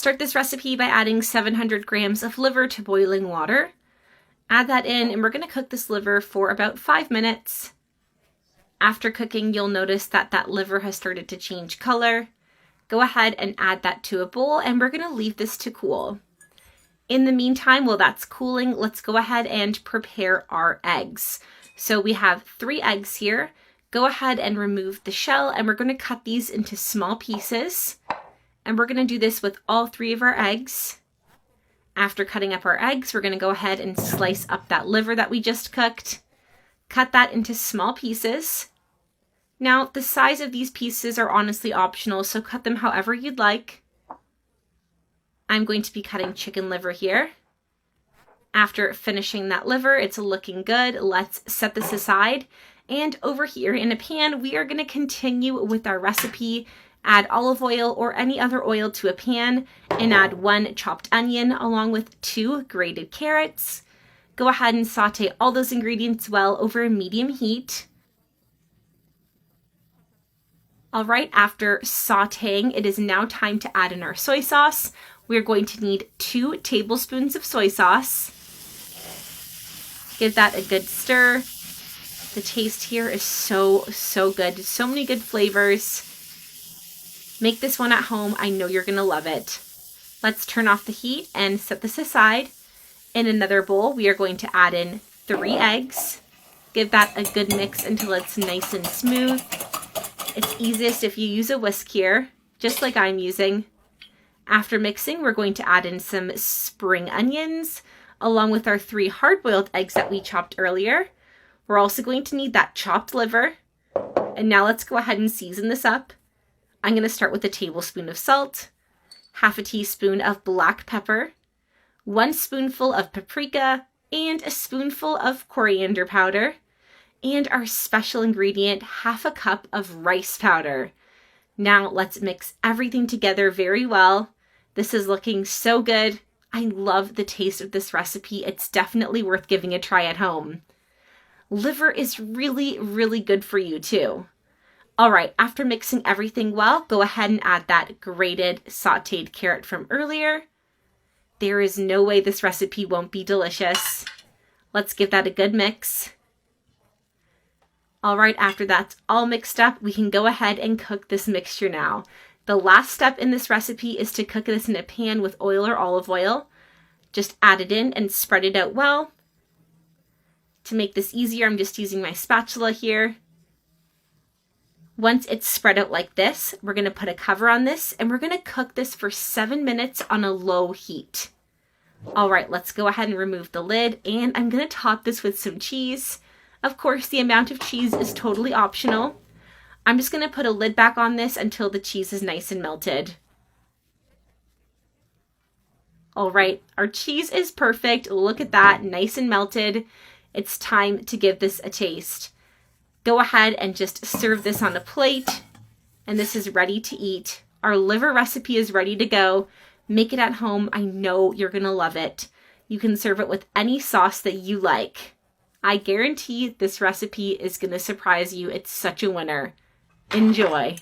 start this recipe by adding 700 grams of liver to boiling water. Add that in, and we're going to cook this liver for about 5 minutes. After cooking, you'll notice that that liver has started to change color. Go ahead and add that to a bowl, and we're going to leave this to cool. In the meantime, while that's cooling, let's go ahead and prepare our eggs. So we have 3 eggs here. Go ahead and remove the shell, and we're going to cut these into small pieces. And we're going to do this with all 3 of our eggs. After cutting up our eggs, we're going to go ahead and slice up that liver that we just cooked. Cut that into small pieces. Now, the size of these pieces are honestly optional, so cut them however you'd like. I'm going to be cutting chicken liver here. After finishing that liver, it's looking good. Let's set this aside. And over here in a pan, we are going to continue with our recipe. Add olive oil or any other oil to a pan and add 1 chopped onion along with 2 grated carrots. Go ahead and saute all those ingredients well over a medium heat. All right, after sauteing, it is now time to add in our soy sauce. We're going to need 2 tablespoons of soy sauce. Give that a good stir. The taste here is so good. So many good flavors. Make this one at home. I know you're going to love it. Let's turn off the heat and set this aside. In another bowl, we are going to add in 3 eggs. Give that a good mix until it's nice and smooth. It's easiest if you use a whisk here, just like I'm using. After mixing, we're going to add in some spring onions, along with our 3 hard-boiled eggs that we chopped earlier. We're also going to need that chopped liver. And now let's go ahead and season this up. I'm going to start with a tablespoon of salt, half a teaspoon of black pepper, 1 spoonful of paprika, and a spoonful of coriander powder, and our special ingredient, half a cup of rice powder. Now let's mix everything together very well. This is looking so good. I love the taste of this recipe. It's definitely worth giving a try at home. Liver is really good for you too. All right, after mixing everything well, go ahead and add that grated sauteed carrot from earlier. There is no way this recipe won't be delicious. Let's give that a good mix. All right, after that's all mixed up, we can go ahead and cook this mixture now. The last step in this recipe is to cook this in a pan with oil or olive oil. Just add it in and spread it out well. To make this easier, I'm just using my spatula here. Once it's spread out like this, we're going to put a cover on this and we're going to cook this for 7 minutes on a low heat. All right, let's go ahead and remove the lid, and I'm going to top this with some cheese. Of course, the amount of cheese is totally optional. I'm just going to put a lid back on this until the cheese is nice and melted. All right, our cheese is perfect. Look at that, nice and melted. It's time to give this a taste. Go ahead and just serve this on a plate, and this is ready to eat. Our liver recipe is ready to go. Make it at home. I know you're going to love it. You can serve it with any sauce that you like. I guarantee this recipe is going to surprise you. It's such a winner. Enjoy.